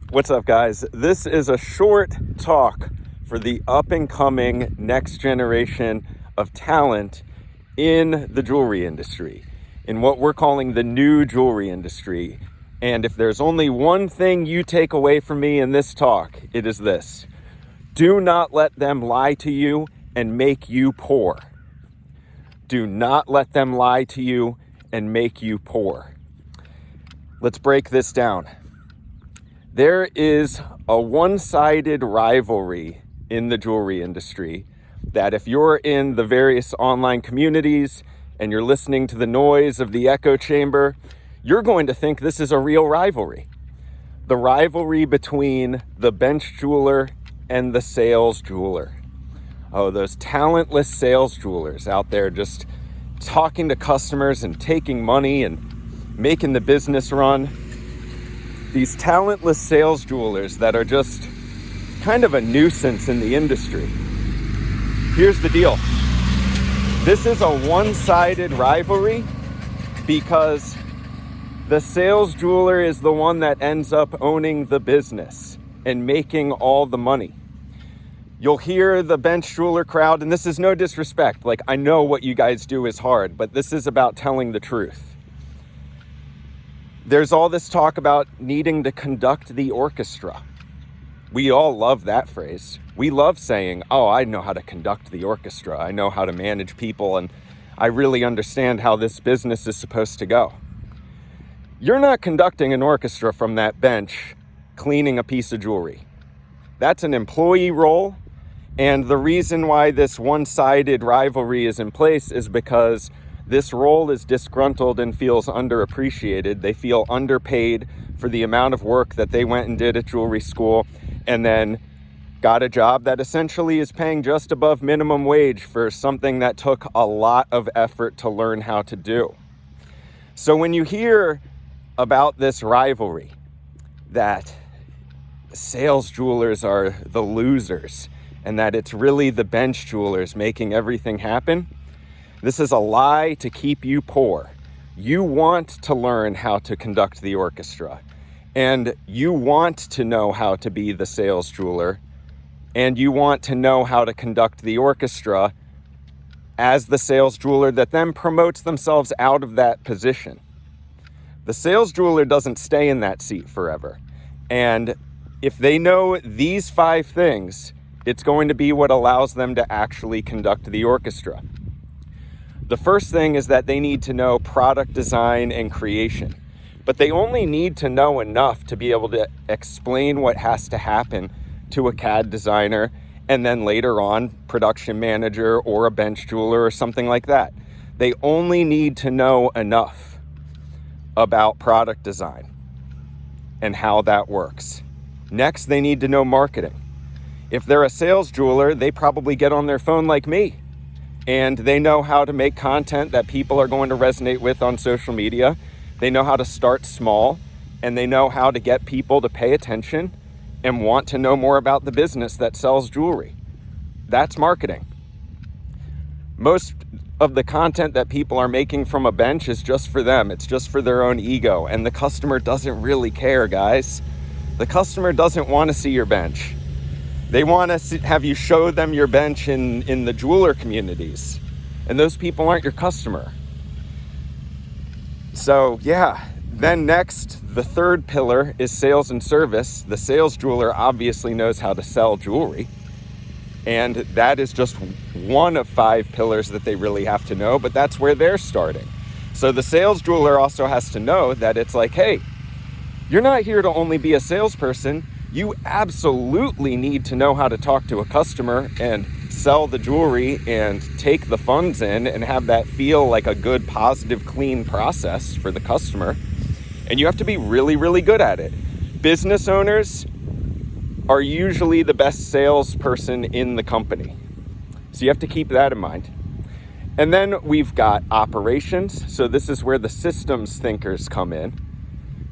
What's up, guys? This is a short talk for the up-and-coming next generation of talent in the jewelry industry, in what we're calling the new jewelry industry. And if there's only one thing you take away from me in this talk, it is this: do not let them lie to you and make you poor. Do not let them lie to you and make you poor. Let's break this down. There is a one-sided rivalry in the jewelry industry that if you're in the various online communities and you're listening to the noise of the echo chamber, you're going to think this is a real rivalry. The rivalry between the bench jeweler and the sales jeweler. Oh, those talentless sales jewelers out there just talking to customers and taking money and making the business run. These talentless sales jewelers that are just kind of a nuisance in the industry. Here's the deal. This is a one-sided rivalry because the sales jeweler is the one that ends up owning the business and making all the money. You'll hear the bench jeweler crowd, and this is no disrespect. Like, I know what you guys do is hard, but this is about telling the truth. There's all this talk about needing to conduct the orchestra. We all love that phrase. We love saying, oh, I know how to conduct the orchestra. I know how to manage people, and I really understand how this business is supposed to go. You're not conducting an orchestra from that bench cleaning a piece of jewelry. That's an employee role, and the reason why this one-sided rivalry is in place is because this role is disgruntled and feels underappreciated. They feel underpaid for the amount of work that they went and did at jewelry school and then got a job that essentially is paying just above minimum wage for something that took a lot of effort to learn how to do. So when you hear about this rivalry, that sales jewelers are the losers and that it's really the bench jewelers making everything happen, this is a lie to keep you poor. You want to learn how to conduct the orchestra, and you want to know how to be the sales jeweler, and you want to know how to conduct the orchestra as the sales jeweler that then promotes themselves out of that position. The sales jeweler doesn't stay in that seat forever. And if they know these 5 things, it's going to be what allows them to actually conduct the orchestra. The first thing is that they need to know product design and creation, but they only need to know enough to be able to explain what has to happen to a CAD designer and then later on production manager or a bench jeweler or something like that. They only need to know enough about product design and how that works. Next, they need to know marketing. If they're a sales jeweler, they probably get on their phone like me. And they know how to make content that people are going to resonate with on social media. They know how to start small, and they know how to get people to pay attention and want to know more about the business that sells jewelry. That's marketing. Most of the content that people are making from a bench is just for them. It's just for their own ego, and the customer doesn't really care, guys. The customer doesn't want to see your bench. They want to have you show them your bench in the jeweler communities. And those people aren't your customer. So yeah, then next, the third pillar is sales and service. The sales jeweler obviously knows how to sell jewelry. And that is just one of 5 pillars that they really have to know, but that's where they're starting. So the sales jeweler also has to know that it's like, hey, you're not here to only be a salesperson. You absolutely need to know how to talk to a customer and sell the jewelry and take the funds in and have that feel like a good, positive, clean process for the customer. And you have to be really, really good at it. Business owners are usually the best salesperson in the company. So you have to keep that in mind. And then we've got operations. So this is where the systems thinkers come in.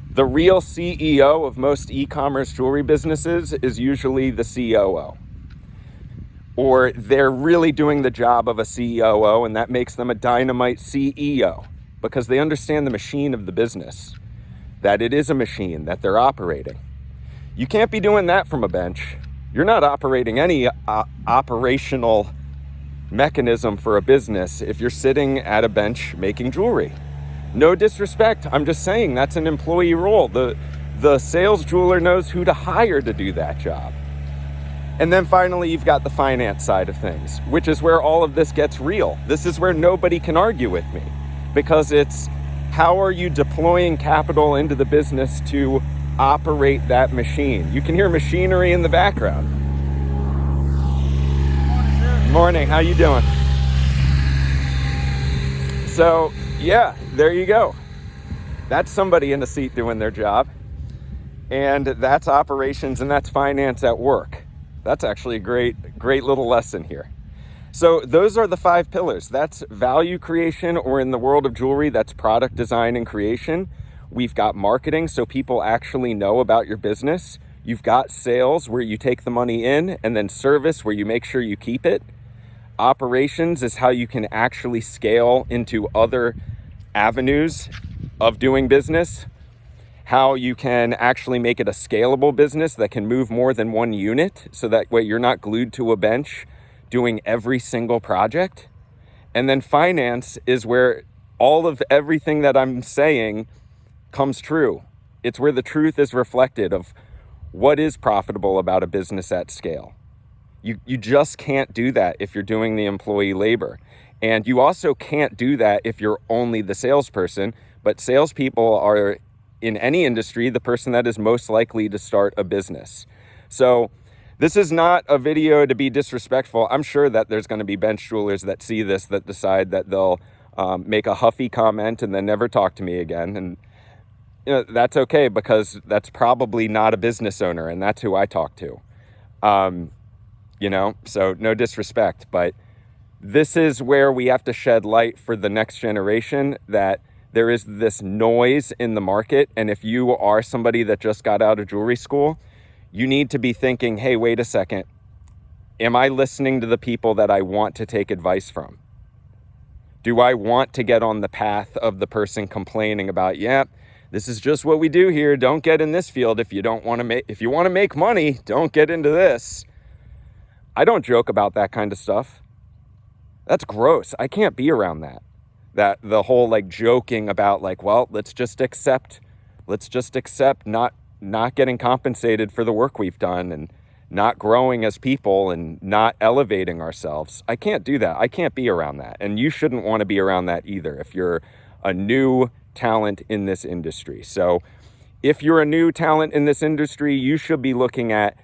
The real CEO of most e-commerce jewelry businesses is usually the COO. Or they're really doing the job of a COO, and that makes them a dynamite CEO because they understand the machine of the business, that it is a machine that they're operating. You can't be doing that from a bench. You're not operating any operational mechanism for a business if you're sitting at a bench making jewelry. No disrespect. I'm just saying that's an employee role. The sales jeweler knows who to hire to do that job. And then finally, you've got the finance side of things, which is where all of this gets real. This is where nobody can argue with me, because it's how are you deploying capital into the business to operate that machine? You can hear machinery in the background. Morning, how you doing? So, yeah, there you go. That's somebody in a seat doing their job. And that's operations and that's finance at work. That's actually a great little lesson here. So those are the 5 pillars. That's value creation, or in the world of jewelry, that's product design and creation. We've got marketing, so people actually know about your business. You've got sales, where you take the money in, and then service, where you make sure you keep it. Operations is how you can actually scale into other avenues of doing business. How you can actually make it a scalable business that can move more than one unit, so that way you're not glued to a bench doing every single project. And then finance is where all of everything that I'm saying comes true. It's where the truth is reflected of what is profitable about a business at scale. You just can't do that if you're doing the employee labor. And you also can't do that if you're only the salesperson. But salespeople are, in any industry, the person that is most likely to start a business. So this is not a video to be disrespectful. I'm sure that there's going to be bench jewelers that see this that decide that they'll make a huffy comment and then never talk to me again. And that's okay, because that's probably not a business owner, and that's who I talk to. So no disrespect, but this is where we have to shed light for the next generation that there is this noise in the market. And if you are somebody that just got out of jewelry school, you need to be thinking, hey, wait a second. Am I listening to the people that I want to take advice from? Do I want to get on the path of the person complaining about, this is just what we do here. Don't get in this field if you want to make money, don't get into this. I don't joke about that kind of stuff. That's gross. I can't be around that. That the whole joking about let's just accept not getting compensated for the work we've done and not growing as people and not elevating ourselves. I can't do that. I can't be around that. And you shouldn't want to be around that either if you're a new talent in this industry. So if you're a new talent in this industry, you should be looking at,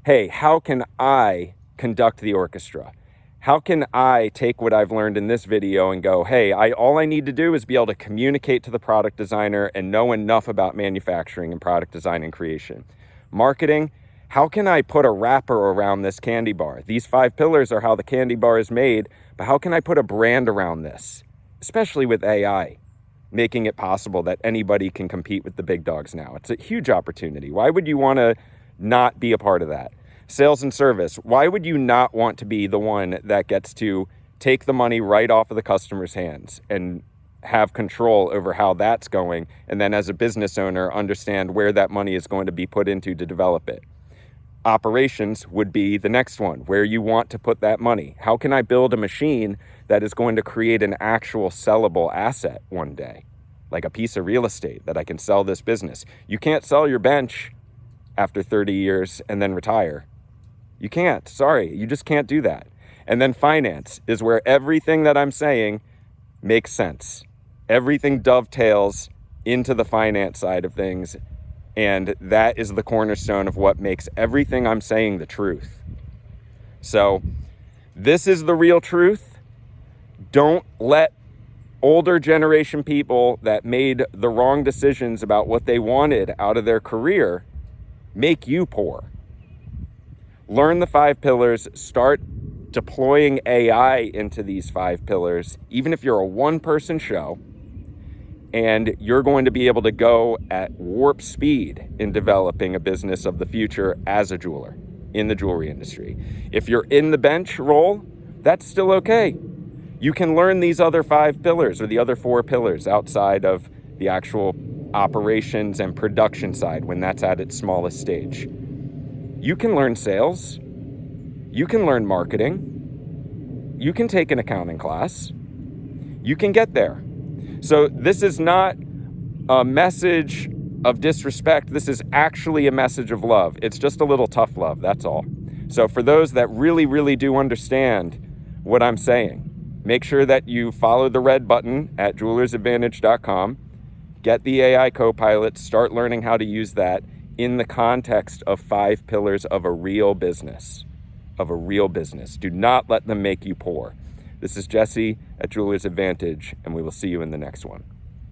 hey, how can I conduct the orchestra? How can I take what I've learned in this video and go, hey, all I need to do is be able to communicate to the product designer and know enough about manufacturing and product design and creation. Marketing, how can I put a wrapper around this candy bar? These 5 pillars are how the candy bar is made, but how can I put a brand around this? Especially with AI, making it possible that anybody can compete with the big dogs now. It's a huge opportunity. Why would you want to not be a part of that? Sales and service. Why would you not want to be the one that gets to take the money right off of the customer's hands and have control over how that's going, and then as a business owner understand where that money is going to be put into to develop it? Operations would be the next one, where you want to put that money. How can I build a machine that is going to create an actual sellable asset one day, like a piece of real estate that I can sell this business? You can't sell your bench after 30 years and then retire. You can't. Sorry, you just can't do that. And then finance is where everything that I'm saying makes sense. Everything dovetails into the finance side of things, and that is the cornerstone of what makes everything I'm saying the truth. So this is the real truth. Don't let older generation people that made the wrong decisions about what they wanted out of their career make you poor. Learn the 5 pillars, start deploying AI into these 5 pillars, even if you're a one-person show, and you're going to be able to go at warp speed in developing a business of the future as a jeweler in the jewelry industry. If you're in the bench role, that's still okay. You can learn these other 5 pillars or the other 4 pillars outside of the actual operations and production side when that's at its smallest stage. You can learn sales. You can learn marketing. You can take an accounting class. You can get there. So this is not a message of disrespect. This is actually a message of love. It's just a little tough love, that's all. So for those that really, really do understand what I'm saying, make sure that you follow the red button at jewelersadvantage.com. Get the AI Copilot, start learning how to use that in the context of 5 pillars of a real business. Do not let them make you poor. This is Jesse at Jeweler's Advantage, and we will see you in the next one.